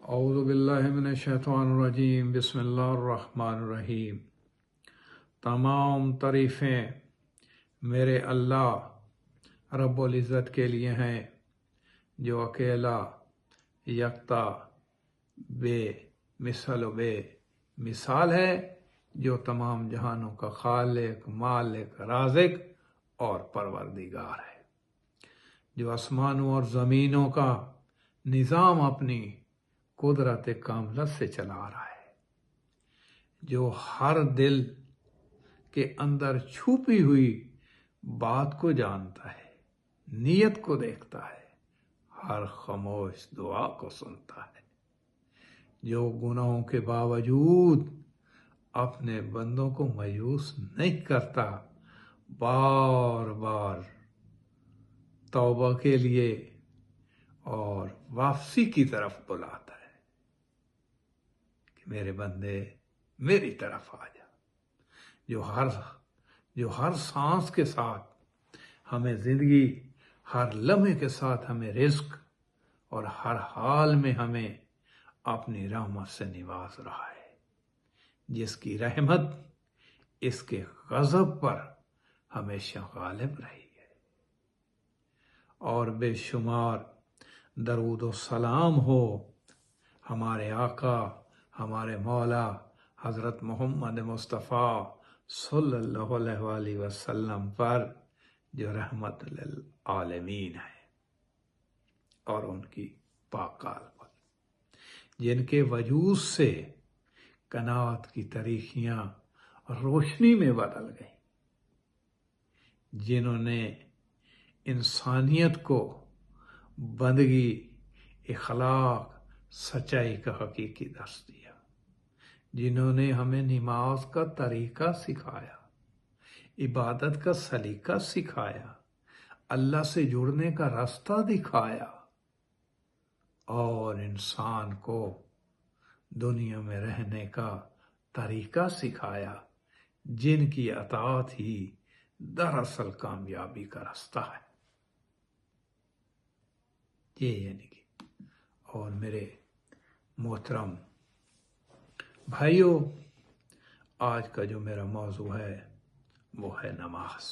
اعوذ باللہ من الشیطان الرجیم بسم اللہ الرحمن الرحیم۔ تمام تعریفیں میرے اللہ رب العزت کے لیے ہیں جو اکیلا یکتا بے مثل و بے مثال ہے، جو تمام جہانوں کا خالق مالک رازق اور پروردگار ہے، جو آسمانوں اور زمینوں کا نظام اپنی قدرت کاملہ سے چلا رہا ہے، جو ہر دل کے اندر چھپی ہوئی بات کو جانتا ہے، نیت کو دیکھتا ہے، ہر خاموش دعا کو سنتا ہے، جو گناہوں کے باوجود اپنے بندوں کو مایوس نہیں کرتا، بار بار توبہ کے لیے اور واپسی کی طرف بلاتا ہے کہ میرے بندے میری طرف آ جا، جو ہر سانس کے ساتھ ہمیں زندگی، ہر لمحے کے ساتھ ہمیں رزق اور ہر حال میں ہمیں اپنی رحمت سے نواز رہا ہے، جس کی رحمت اس کے غضب پر ہمیشہ غالب رہی ہے، اور بے شمار درود و سلام ہو ہمارے آقا ہمارے مولا حضرت محمد مصطفیٰ صلی اللہ علیہ وآلہ وسلم پر، جو رحمت للعالمین ہے، اور ان کی پاکال پر، جن کے وجود سے کائنات کی تاریخیاں روشنی میں بدل گئیں، جنہوں نے انسانیت کو بندگی، اخلاق، سچائی کا حقیقی درس دیا، جنہوں نے ہمیں نماز کا طریقہ سکھایا، عبادت کا سلیقہ سکھایا، اللہ سے جڑنے کا راستہ دکھایا، اور انسان کو دنیا میں رہنے کا طریقہ سکھایا، جن کی اطاعت ہی دراصل کامیابی کا راستہ ہے۔ یہ یعنی کہ، اور میرے محترم بھائیوں، آج کا جو میرا موضوع ہے وہ ہے نماز۔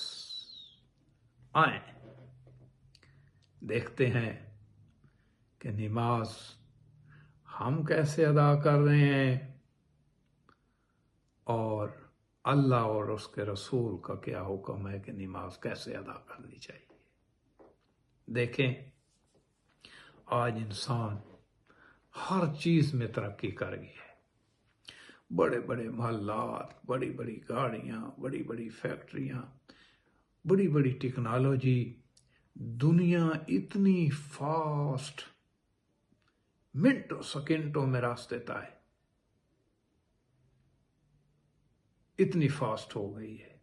آئیں دیکھتے ہیں کہ نماز ہم کیسے ادا کر رہے ہیں، اور اللہ اور اس کے رسول کا کیا حکم ہے کہ نماز کیسے ادا کرنی چاہیے۔ دیکھیں، آج انسان ہر چیز میں ترقی کر گئی ہے، بڑے بڑے محلات، بڑی بڑی گاڑیاں، بڑی بڑی فیکٹریاں، بڑی بڑی ٹیکنالوجی، دنیا اتنی فاسٹ، منٹوں سیکنڈوں میں راستے طے، اتنی فاسٹ ہو گئی ہے،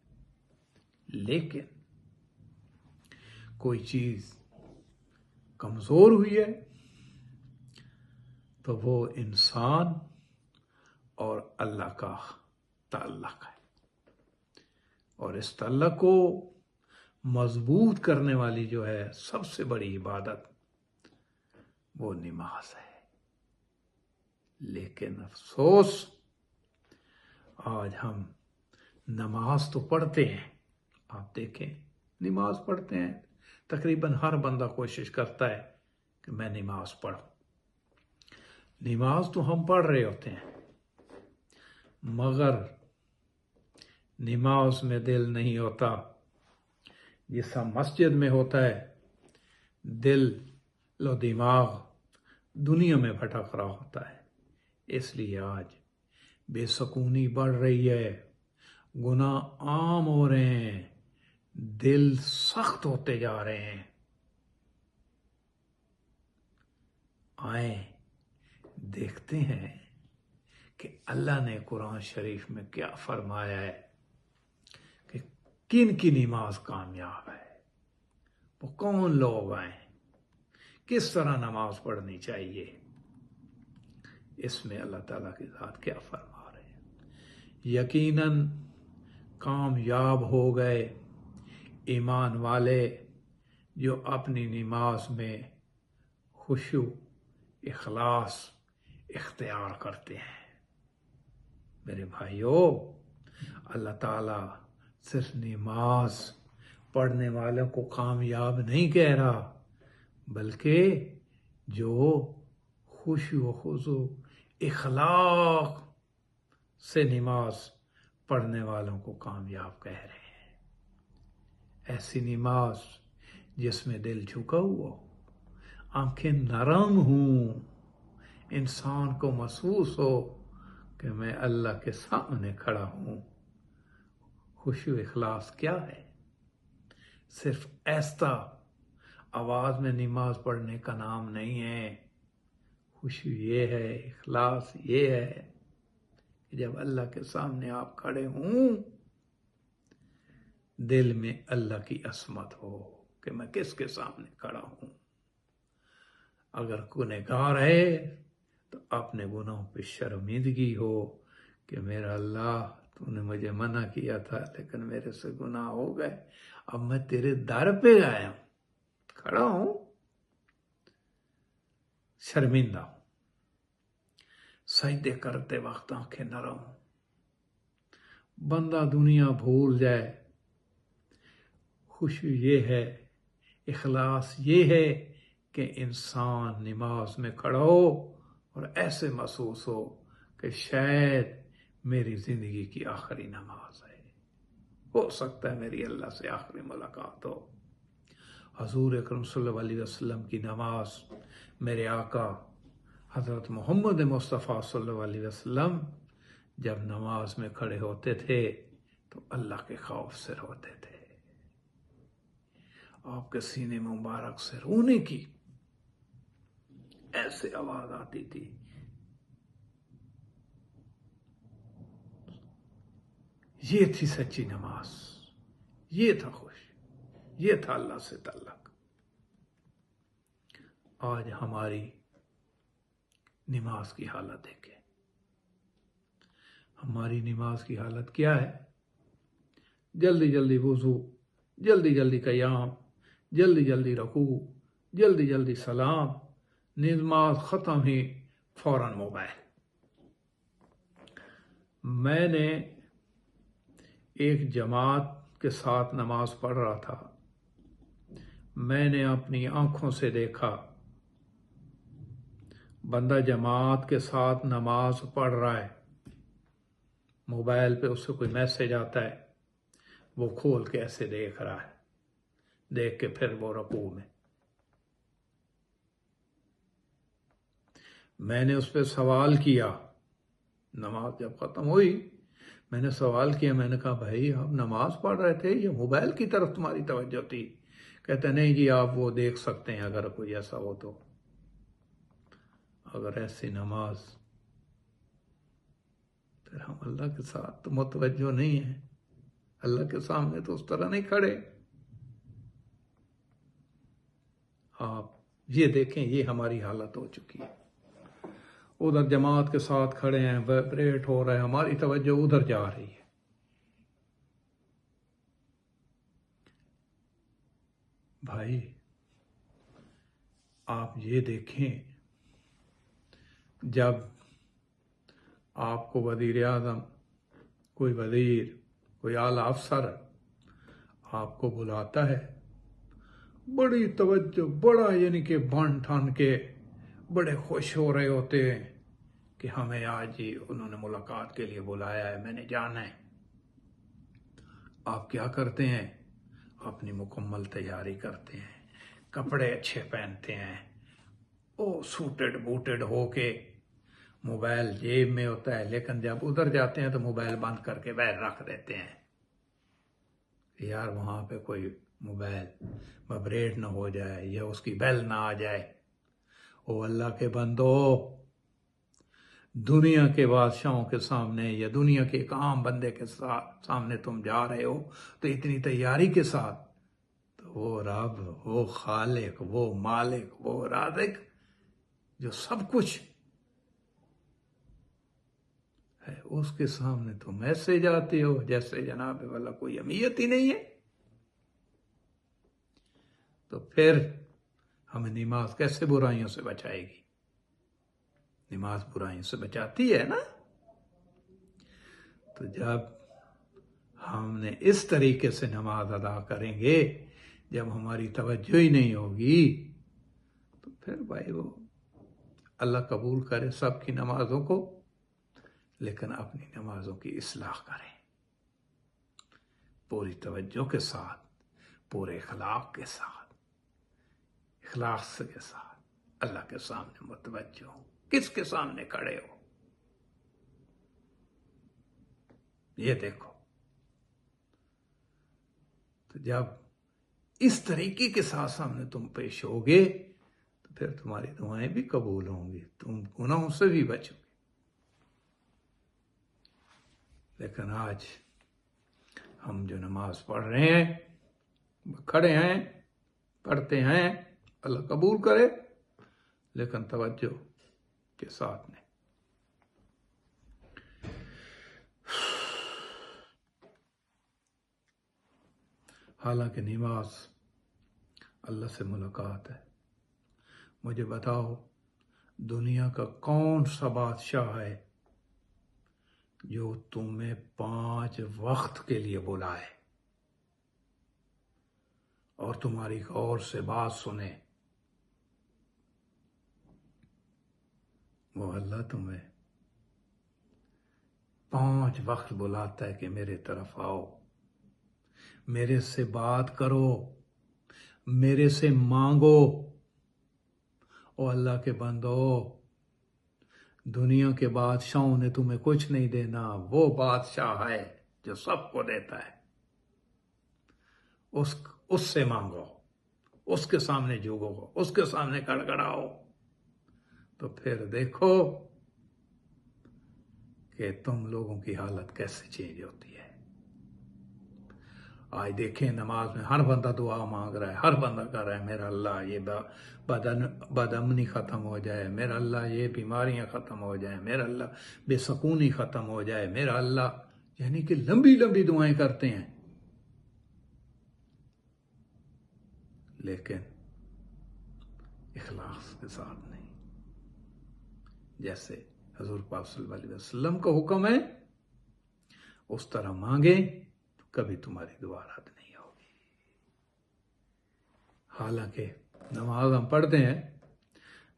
لیکن کوئی چیز کمزور ہوئی ہے تو وہ انسان اور اللہ کا تعلق ہے، اور اس تعلق کو مضبوط کرنے والی جو ہے سب سے بڑی عبادت وہ نماز ہے۔ لیکن افسوس، آج ہم نماز تو پڑھتے ہیں، آپ دیکھیں نماز پڑھتے ہیں، تقریباً ہر بندہ کوشش کرتا ہے کہ میں نماز پڑھوں، نماز تو ہم پڑھ رہے ہوتے ہیں، مگر نماز میں دل نہیں ہوتا، جیسا مسجد میں ہوتا ہے، دل و دماغ دنیا میں بھٹک رہا ہوتا ہے۔ اس لیے آج بے سکونی بڑھ رہی ہے، گناہ عام ہو رہے ہیں، دل سخت ہوتے جا رہے ہیں۔ آئیں دیکھتے ہیں کہ اللہ نے قرآن شریف میں کیا فرمایا ہے کہ کن کی نماز کامیاب ہے، وہ کون لوگ ہیں، کس طرح نماز پڑھنی چاہیے۔ اس میں اللہ تعالیٰ کی ذات کیا فرما رہے ہیں؟ یقیناً کامیاب ہو گئے ایمان والے جو اپنی نماز میں خشوع، اخلاص، اختیار کرتے ہیں۔ میرے بھائیوں، اللہ تعالیٰ صرف نماز پڑھنے والوں کو کامیاب نہیں کہہ رہا، بلکہ جو خشوع و خضوع اخلاق سے نماز پڑھنے والوں کو کامیاب کہہ رہے ہیں۔ ایسی نماز جس میں دل جھکا ہوا، آنکھیں نرم ہوں، انسان کو محسوس ہو کہ میں اللہ کے سامنے کھڑا ہوں۔ خشوع و اخلاص کیا ہے؟ صرف ایسا آواز میں نماز پڑھنے کا نام نہیں ہے۔ خشوع یہ ہے، اخلاص یہ ہے کہ جب اللہ کے سامنے آپ کھڑے ہوں، دل میں اللہ کی عظمت ہو کہ میں کس کے سامنے کھڑا ہوں۔ اگر گنہگار ہے تو اپنے گناہوں پہ شرمندگی ہو کہ میرا اللہ، تو نے مجھے منع کیا تھا لیکن میرے سے گناہ ہو گئے، اب میں تیرے در پہ آیا ہوں، کھڑا ہوں، شرمندہ ہوں۔ سجدے کرتے وقت آنکھیں نرم، بندہ دنیا بھول جائے۔ خشوع یہ ہے، اخلاص یہ ہے کہ انسان نماز میں کھڑا ہو اور ایسے محسوس ہو کہ شاید میری زندگی کی آخری نماز ہے، ہو سکتا ہے میری اللہ سے آخری ملاقات ہو۔ حضور اکرم صلی اللہ علیہ وسلم کی نماز، میرے آقا حضرت محمد مصطفیٰ صلی اللہ علیہ وسلم جب نماز میں کھڑے ہوتے تھے تو اللہ کے خوف سے روتے تھے۔ آپ کے سینے مبارک سے رونے کی ایسے آواز آتی تھی۔ یہ تھی سچی نماز، یہ تھا یہ تھا اللہ سے تعلق۔ آج ہماری نماز کی حالت دیکھیں، ہماری نماز کی حالت کیا ہے؟ جلدی جلدی وضو، جلدی جلدی قیام، جلدی جلدی رکوع، جلدی جلدی سلام، نماز ختم ہی فوراً موبائل۔ میں نے ایک جماعت کے ساتھ نماز پڑھ رہا تھا، میں نے اپنی آنکھوں سے دیکھا بندہ جماعت کے ساتھ نماز پڑھ رہا ہے، موبائل پہ اس سے کوئی میسج آتا ہے، وہ کھول کے ایسے دیکھ رہا ہے، دیکھ کے پھر وہ رکوع میں۔ میں نے اس پہ سوال کیا، نماز جب ختم ہوئی میں نے سوال کیا، میں نے کہا بھائی آپ نماز پڑھ رہے تھے، یہ موبائل کی طرف تمہاری توجہ تھی؟ کہتے نہیں جی آپ وہ دیکھ سکتے ہیں اگر کوئی ایسا ہو تو۔ اگر ایسی نماز، پھر ہم اللہ کے ساتھ تو متوجہ نہیں ہیں، اللہ کے سامنے تو اس طرح نہیں کھڑے۔ آپ یہ دیکھیں، یہ ہماری حالت ہو چکی ہے۔ ادھر جماعت کے ساتھ کھڑے ہیں، وائبریٹ ہو رہا ہے، ہماری توجہ ادھر جا رہی ہے۔ بھائی آپ یہ دیکھیں، جب آپ کو وزیر اعظم، کوئی وزیر، کوئی اعلیٰ افسر آپ کو بلاتا ہے، بڑی توجہ، بڑا یعنی کہ بن ٹھن کے بڑے خوش ہو رہے ہوتے ہیں کہ ہمیں آج ہی انہوں نے ملاقات کے لیے بلایا ہے، میں نے جانا ہے۔ آپ کیا کرتے ہیں؟ اپنی مکمل تیاری کرتے ہیں، کپڑے اچھے پہنتے ہیں، سوٹڈ بوٹڈ ہو کے، موبائل جیب میں ہوتا ہے، لیکن جب ادھر جاتے ہیں تو موبائل بند کر کے باہر رکھ دیتے ہیں کہ یار وہاں پہ کوئی موبائل وائبریٹ نہ ہو جائے یا اس کی بیل نہ آ جائے۔ او اللہ کے بندو، دنیا کے بادشاہوں کے سامنے یا دنیا کے ایک عام بندے کے سامنے تم جا رہے ہو تو اتنی تیاری کے ساتھ، تو وہ رب، وہ خالق، وہ مالک، وہ رازق جو سب کچھ ہے، اس کے سامنے تم ایسے جاتے ہو جیسے جناب والا کوئی اہمیت ہی نہیں ہے۔ تو پھر ہمیں نماز کیسے برائیوں سے بچائے گی؟ نماز برائیوں سے بچاتی ہے نا۔ تو جب ہم نے اس طریقے سے نماز ادا کریں گے، جب ہماری توجہ ہی نہیں ہوگی، تو پھر بھائی وہ اللہ قبول کرے سب کی نمازوں کو، لیکن اپنی نمازوں کی اصلاح کریں پوری توجہ کے ساتھ، پورے اخلاق کے ساتھ، اخلاص کے ساتھ اللہ کے سامنے متوجہ ہو۔ کس کے سامنے کھڑے ہو یہ دیکھو۔ تو جب اس طریقے کے ساتھ سامنے تم پیش ہوگے تو پھر تمہاری دعائیں بھی قبول ہوں گی، تم گناہوں سے بھی بچو گے۔ لیکن آج ہم جو نماز پڑھ رہے ہیں، کھڑے ہیں، پڑھتے ہیں، اللہ قبول کرے، لیکن توجہ کے ساتھ نہیں۔ حالانکہ نماز اللہ سے ملاقات ہے۔ مجھے بتاؤ دنیا کا کون سا بادشاہ ہے جو تمہیں 5 وقت کے لیے بلائے اور تمہاری غور سے بات سنے؟ وہ اللہ تمہیں 5 وقت بلاتا ہے کہ میرے طرف آؤ، میرے سے بات کرو، میرے سے مانگو۔ او اللہ کے بندو، دنیا کے بادشاہوں نے تمہیں کچھ نہیں دینا، وہ بادشاہ ہے جو سب کو دیتا ہے۔ اس سے مانگو، اس کے سامنے جھکو، اس کے سامنے کڑکڑاؤ، تو پھر دیکھو کہ تم لوگوں کی حالت کیسے چینج ہوتی ہے۔ آج دیکھیں نماز میں ہر بندہ دعا مانگ رہا ہے، ہر بندہ کر رہا ہے میرا اللہ یہ بد امنی ختم ہو جائے، میرا اللہ یہ بیماریاں ختم ہو جائیں، میرا اللہ بے سکونی ختم ہو جائے، میرا اللہ، یعنی کہ لمبی لمبی دعائیں کرتے ہیں، لیکن اخلاص کے ساتھ نہیں۔ جیسے حضور پاک صلی اللہ علیہ وسلم کا حکم ہے اس طرح مانگے تو کبھی تمہاری دعا رد نہیں ہوگی۔ حالانکہ نماز ہم پڑھتے ہیں،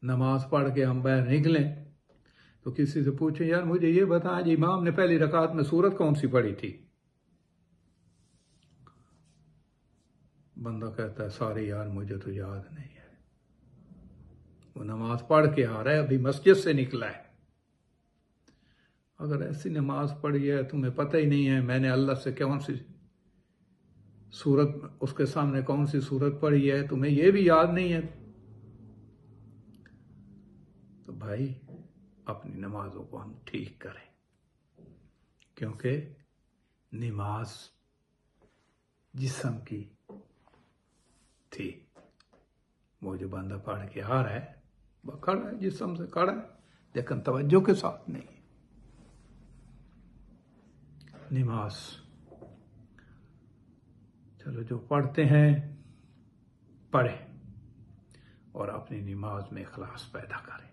نماز پڑھ کے ہم باہر نکلیں تو کسی سے پوچھیں یار مجھے یہ بتا آج امام نے پہلی رکعت میں سورت کون سی پڑھی تھی؟ بندہ کہتا ہے ساری یار مجھے تو یاد نہیں ہے۔ وہ نماز پڑھ کے آ رہا ہے، ابھی مسجد سے نکلا ہے۔ اگر ایسی نماز پڑھی ہے تمہیں پتہ ہی نہیں ہے میں نے اللہ سے کون سی سورت، اس کے سامنے کون سی سورت پڑھی ہے، تمہیں یہ بھی یاد نہیں ہے، تو بھائی اپنی نمازوں کو ہم ٹھیک کریں، کیونکہ نماز جسم کی تھی۔ وہ جو بندہ پڑھ کے آ رہا ہے وہ کھڑا ہے، جسم سے کھڑا ہے، لیکن توجہ کے ساتھ نہیں۔ نماز چلو جو پڑھتے ہیں پڑھیں اور اپنی نماز میں اخلاص پیدا کریں،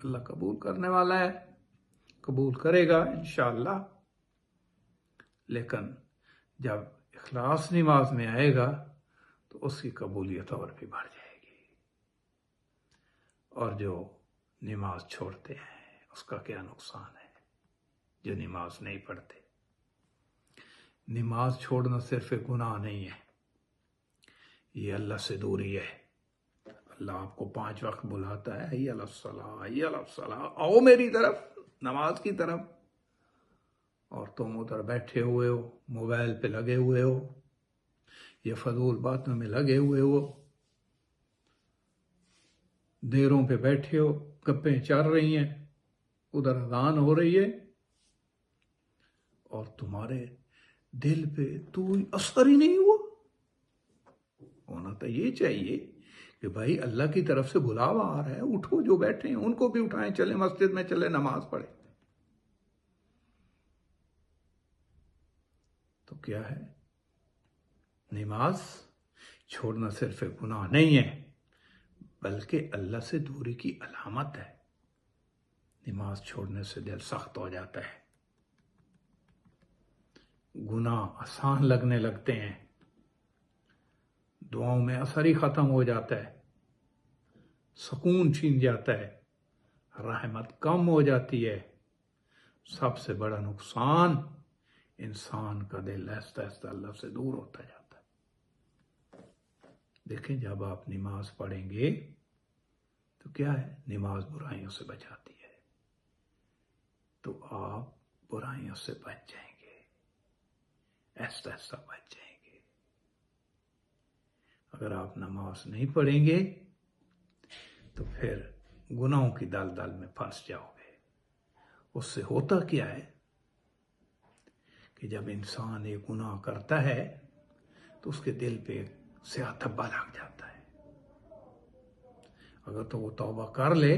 اللہ قبول کرنے والا ہے، قبول کرے گا انشاءاللہ۔ لیکن جب اخلاص نماز میں آئے گا تو اس کی قبولیت اور بھی بڑھ جائے گی۔ اور جو نماز چھوڑتے ہیں اس کا کیا نقصان ہے، جو نماز نہیں پڑھتے۔ نماز چھوڑنا صرف ایک گناہ نہیں ہے، یہ اللہ سے دوری ہے۔ اللہ آپ کو 5 وقت بلاتا ہے، حی علی الصلاۃ، حی علی الصلاۃ، آؤ میری طرف، نماز کی طرف، اور تم ادھر بیٹھے ہوئے ہو، موبائل پہ لگے ہوئے ہو، یہ فضول باتوں میں لگے ہوئے ہو، دیروں پہ بیٹھے ہو، گپیں چل رہی ہیں، ادھر اذان ہو رہی ہے، اور تمہارے دل پہ تو اثر ہی نہیں ہوا۔ ہونا تو یہ چاہیے کہ بھائی اللہ کی طرف سے بلاوا آ رہا ہے، اٹھو، جو بیٹھے ہیں ان کو بھی اٹھائیں، چلیں مسجد میں، چلیں نماز پڑھیں۔ تو کیا ہے، نماز چھوڑنا صرف ایک گناہ نہیں ہے بلکہ اللہ سے دوری کی علامت ہے۔ نماز چھوڑنے سے دل سخت ہو جاتا ہے، گناہ آسان لگنے لگتے ہیں، دعاؤں میں اثر ہی ختم ہو جاتا ہے، سکون چھین جاتا ہے، رحمت کم ہو جاتی ہے۔ سب سے بڑا نقصان انسان کا دل آہستہ آہستہ اللہ سے دور ہوتا جاتا ہے۔ دیکھیں جب آپ نماز پڑھیں گے تو کیا ہے، نماز برائیوں سے بچاتی ہے، تو آپ برائیوں سے بچ جائیں گے، آہستہ آہستہ بچ جائیں گے۔ اگر آپ نماز نہیں پڑھیں گے تو پھر گناہوں کی دلدل میں پھنس جاؤ گے۔ اس سے ہوتا کیا ہے کہ جب انسان ایک گناہ کرتا ہے تو اس کے دل پہ سیاہ دھبا لگ جاتا ہے۔ اگر تو وہ توبہ کر لے،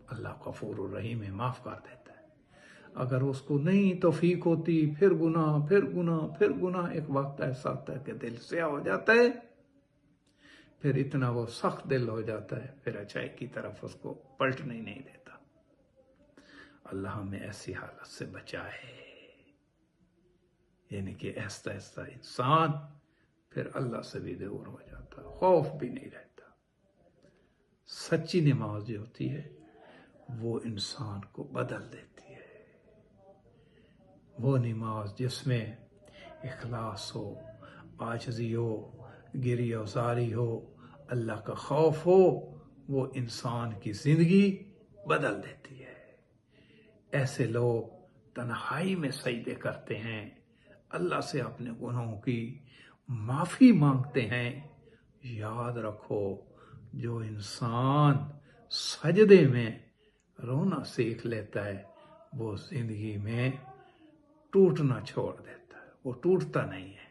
اللہ غفور الرحیم ہے، معاف کر دیتا ہے۔ اگر اس کو نہیں توفیق ہوتی، پھر گناہ پھر گناہ پھر گناہ، ایک وقت ایسا آتا ہے کہ دل سیاہ ہو جاتا ہے، پھر اتنا وہ سخت دل ہو جاتا ہے، پھر اچھائی کی طرف اس کو پلٹنے ہی نہیں دیتا۔ اللہ ہمیں ایسی حالت سے بچائے، یعنی کہ آہستہ آہستہ انسان پھر اللہ سے بھی دور ہو جاتا، خوف بھی نہیں رہتا۔ سچی نماز جو ہوتی ہے وہ انسان کو بدل دیتی ہے، وہ نماز جس میں اخلاص ہو، عاجزی ہو، گریہ وزاری ہو، اللہ کا خوف ہو، وہ انسان کی زندگی بدل دیتی ہے۔ ایسے لوگ تنہائی میں سجدے کرتے ہیں، اللہ سے اپنے گناہوں کی معافی مانگتے ہیں۔ یاد رکھو، جو انسان سجدے میں رونا سیکھ لیتا ہے وہ زندگی میں ٹوٹنا چھوڑ دیتا ہے، وہ ٹوٹتا نہیں ہے،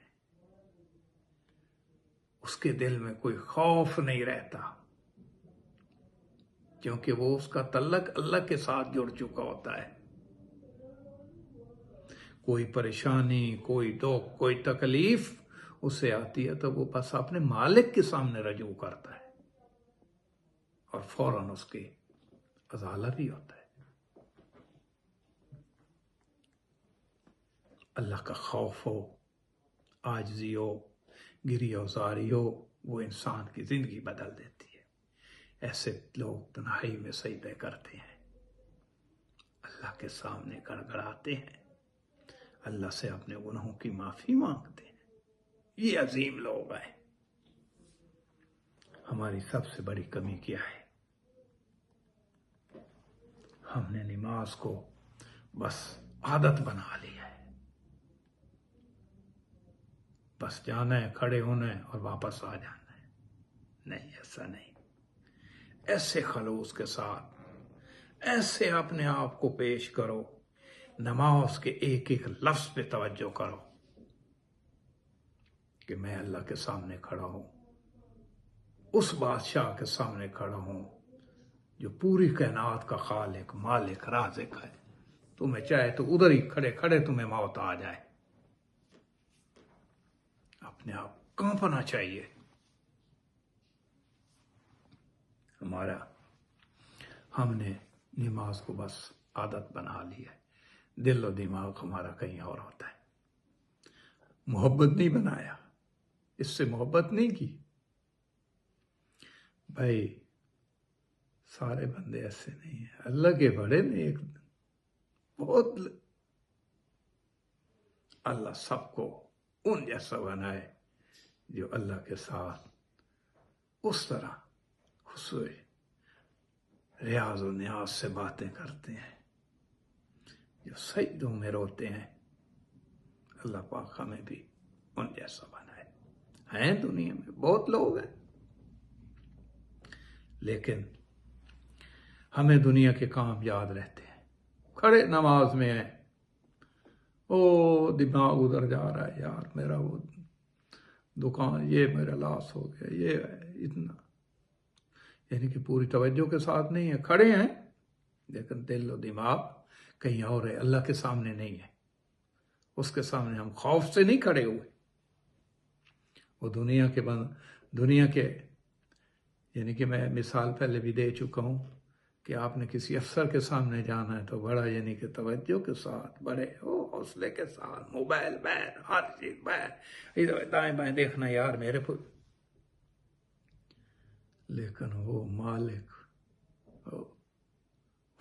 اس کے دل میں کوئی خوف نہیں رہتا، کیونکہ وہ اس کا تعلق اللہ کے ساتھ جڑ چکا ہوتا ہے۔ کوئی پریشانی، کوئی دکھ، کوئی تکلیف اسے آتی ہے تو وہ بس اپنے مالک کے سامنے رجوع کرتا ہے اور فوراً اس کی ازالہ بھی ہوتا ہے۔ اللہ کا خوف ہو، عاجزی ہو، گریہ وزاری ہو، وہ انسان کی زندگی بدل دیتی ہے۔ ایسے لوگ تنہائی میں سجدے کرتے ہیں، اللہ کے سامنے گڑگڑاتے ہیں، اللہ سے اپنے گناہوں کی معافی مانگتے ہیں۔ یہ عظیم لوگ ہیں۔ ہماری سب سے بڑی کمی کیا ہے؟ ہم نے نماز کو بس عادت بنا لی ہے، بس جانا ہے، کھڑے ہونا ہے اور واپس آ جانا ہے۔ نہیں، ایسا نہیں۔ ایسے خلوص کے ساتھ، ایسے اپنے آپ کو پیش کرو، نماز کے ایک ایک لفظ پہ توجہ کرو کہ میں اللہ کے سامنے کھڑا ہوں، اس بادشاہ کے سامنے کھڑا ہوں جو پوری کائنات کا خالق، مالک، رازق ہے۔ تمہیں چاہے تو ادھر ہی کھڑے کھڑے تمہیں موت آ جائے، اپنے آپ کانپنا چاہیے۔ ہم نے نماز کو بس عادت بنا لی ہے، دل و دماغ ہمارا کہیں اور ہوتا ہے۔ محبت نہیں بنایا، اس سے محبت نہیں کی۔ بھائی سارے بندے ایسے نہیں ہیں، اللہ کے بڑے نیک، بہت اللہ سب کو ان جیسا بنائے جو اللہ کے ساتھ اس طرح خصوصی ریاض و نیاز سے باتیں کرتے ہیں، جو سجدوں میں روتے ہیں۔ اللہ پاک ہمیں بھی ان جیسا بنائے۔ ہیں دنیا میں بہت لوگ ہیں، لیکن ہمیں دنیا کے کام یاد رہتے ہیں۔ کھڑے نماز میں ہیں، او دماغ ادھر جا رہا ہے، یار میرا وہ دکان، یہ میرا لاس ہو گیا، یہ ہے اتنا، یعنی کہ پوری توجہ کے ساتھ نہیں ہے، کھڑے ہیں لیکن دل و دماغ کہیں اور ہے، اللہ کے سامنے نہیں ہے۔ اس کے سامنے ہم خوف سے نہیں کھڑے ہوئے۔ وہ دنیا کے یعنی کہ میں مثال پہلے بھی دے چکا ہوں کہ آپ نے کسی افسر کے سامنے جانا ہے تو بڑا یعنی کہ توجہ کے ساتھ، بڑے حوصلے کے ساتھ، موبائل بین، ہر چیز بین، ادھر دائیں بائیں دیکھنا یار میرے پھول. لیکن وہ مالک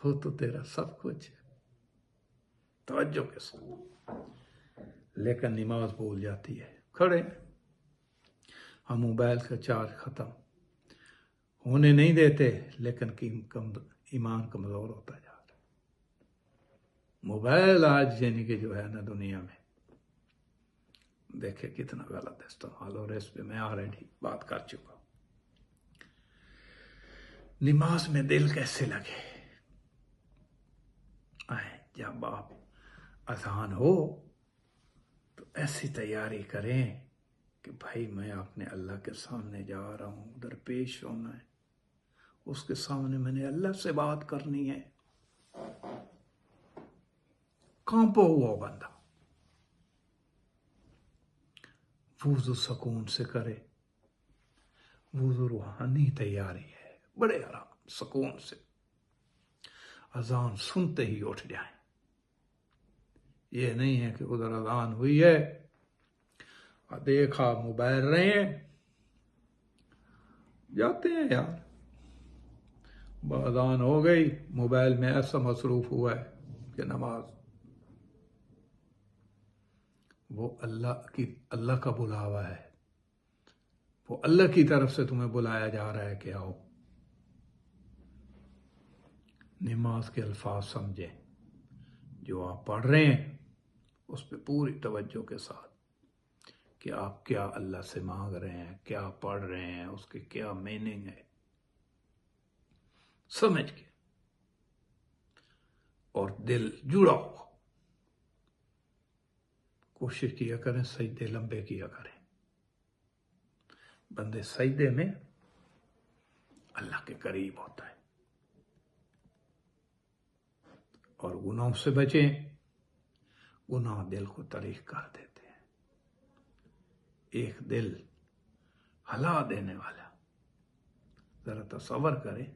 وہ تو تیرا سب کچھ ہے، توجہ کے ساتھ. لیکن نماز بھول جاتی ہے. کھڑے ہم موبائل کا چارج ختم ہونے نہیں دیتے، لیکن ایمان کمزور ہوتا جا رہا ہے. موبائل آج یعنی کہ جو ہے نا دنیا میں دیکھے کتنا غلط استعمال، اور اس پہ میں آلریڈی بات کر چکا ہوں. نماز میں دل کیسے لگے؟ جب آپ اذان ہو تو ایسی تیاری کریں کہ بھائی میں اپنے اللہ کے سامنے جا رہا ہوں، ادھر پیش ہونا ہے، اس کے سامنے میں نے اللہ سے بات کرنی ہے. کانپا ہوا بندہ وضو سکون سے کرے. وضو روحانی تیاری ہے، بڑے آرام سکون سے اذان سنتے ہی اٹھ جائیں. یہ نہیں ہے کہ ادھر اذان ہوئی ہے دیکھا موبائل رہے ہیں جاتے ہیں یار، اذان ہو گئی موبائل میں ایسا مصروف ہوا ہے کہ نماز. وہ اللہ کا بلاوا ہے، وہ اللہ کی طرف سے تمہیں بلایا جا رہا ہے کہ آؤ. نماز کے الفاظ سمجھیں، جو آپ پڑھ رہے ہیں اس پہ پوری توجہ کے ساتھ کہ آپ کیا اللہ سے مانگ رہے ہیں، کیا پڑھ رہے ہیں، اس کے کیا میننگ ہے، سمجھ کے اور دل جڑا ہوا. کوشش کیا کریں سجدے لمبے کیا کریں. بندے سجدے میں اللہ کے قریب ہوتا ہے. اور گناہوں سے بچیں، گناہ دل کو تاریخ کر دیتے ہیں. ایک دل ہلا دینے والا، ذرا تصور کریں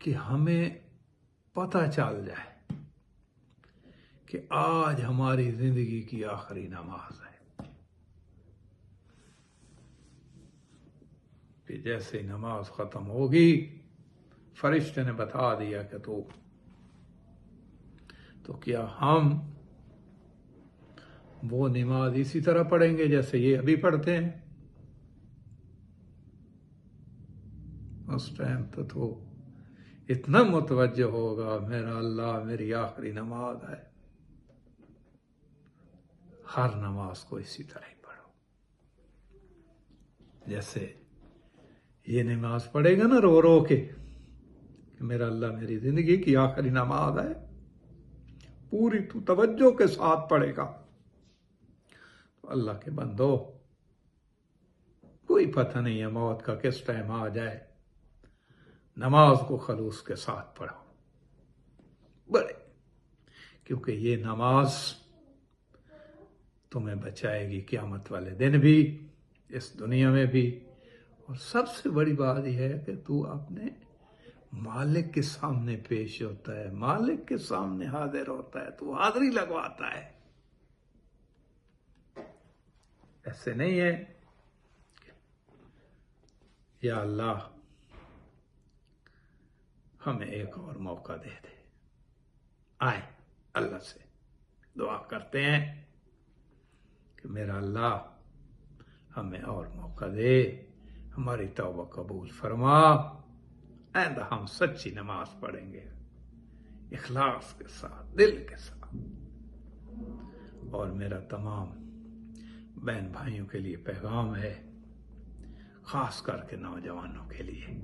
کہ ہمیں پتہ چل جائے کہ آج ہماری زندگی کی آخری نماز ہے، کہ جیسے نماز ختم ہوگی فرشتے نے بتا دیا کہ تو کیا ہم وہ نماز اسی طرح پڑھیں گے جیسے یہ ابھی پڑھتے ہیں؟ اس ٹائم تو اتنا متوجہ ہوگا میرا اللہ میری آخری نماز ہے. ہر نماز کو اسی طرح ہی پڑھو جیسے یہ نماز پڑھے گا نا رو رو کے کہ میرا اللہ میری زندگی کی آخری نماز ہے، پوری تو توجہ کے ساتھ پڑھے گا تو اللہ کے بندو کوئی پتہ نہیں ہے موت کا کس ٹائم آ جائے. نماز کو خلوص کے ساتھ پڑھو بڑے، کیونکہ یہ نماز تمہیں بچائے گی قیامت والے دن بھی، اس دنیا میں بھی. اور سب سے بڑی بات یہ ہے کہ تو اپنے مالک کے سامنے پیش ہوتا ہے، مالک کے سامنے حاضر ہوتا ہے، تو حاضری لگواتا ہے. ایسے نہیں ہے یا اللہ ہمیں ایک اور موقع دے دے. آئے اللہ سے دعا کرتے ہیں کہ میرا اللہ ہمیں اور موقع دے، ہماری توبہ قبول فرما، آئندہ ہم سچی نماز پڑھیں گے اخلاص کے ساتھ، دل کے ساتھ. اور میرا تمام بہن بھائیوں کے لیے پیغام ہے، خاص کر کے نوجوانوں کے لیے.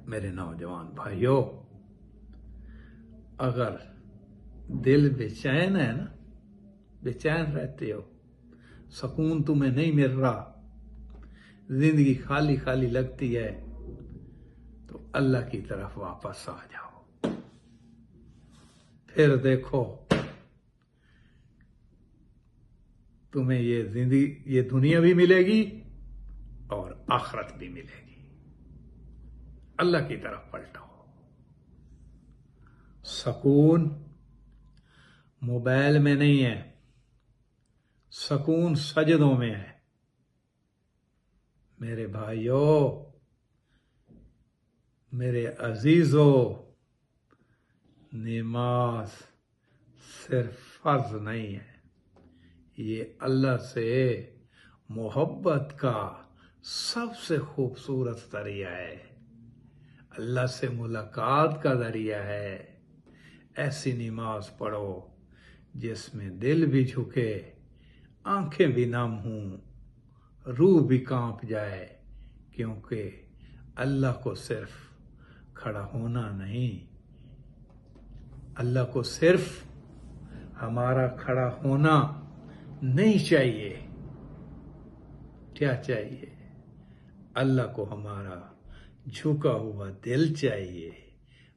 میرے نوجوان بھائیوں، اگر دل بے چین ہے نا، بے چین رہتے ہو، سکون تمہیں نہیں مل رہا، زندگی خالی خالی لگتی ہے، تو اللہ کی طرف واپس آ جاؤ. پھر دیکھو تمہیں یہ زندگی، یہ دنیا بھی ملے گی اور آخرت بھی ملے گی. اللہ کی طرف پلٹو۔ سکون موبائل میں نہیں ہے، سکون سجدوں میں ہے۔ میرے بھائیوں، میرے عزیزوں، نماز صرف فرض نہیں ہے، یہ اللہ سے محبت کا سب سے خوبصورت ذریعہ ہے، اللہ سے ملاقات کا ذریعہ ہے۔ ایسی نماز پڑھو جس میں دل بھی جھکے، آنکھیں بھی نم ہوں، روح بھی کانپ جائے، کیونکہ اللہ کو صرف کھڑا ہونا نہیں، اللہ کو صرف ہمارا کھڑا ہونا نہیں چاہیے۔ کیا چاہیے؟ اللہ کو ہمارا جھکا ہوا دل چاہیے،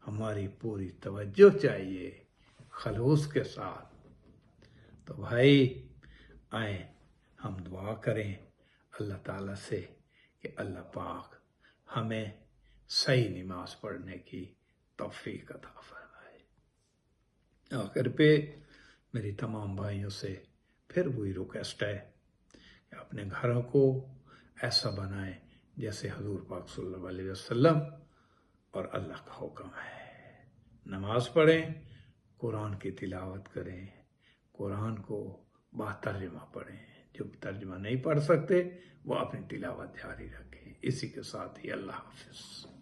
ہماری پوری توجہ چاہیے خلوص کے ساتھ۔ تو بھائی آئیں ہم دعا کریں اللہ تعالیٰ سے کہ اللہ پاک ہمیں صحیح نماز پڑھنے کی توفیق عطا فرمائے۔ آخر پہ میری تمام بھائیوں سے پھر وہی ریکویسٹ ہے کہ اپنے گھروں کو ایسا بنائیں جیسے حضور پاک صلی اللہ علیہ وسلم اور اللہ کا حکم ہے۔ نماز پڑھیں، قرآن کی تلاوت کریں، قرآن کو با ترجمہ پڑھیں، جو ترجمہ نہیں پڑھ سکتے وہ اپنی تلاوت جاری رکھیں۔ اسی کے ساتھ ہی اللہ حافظ۔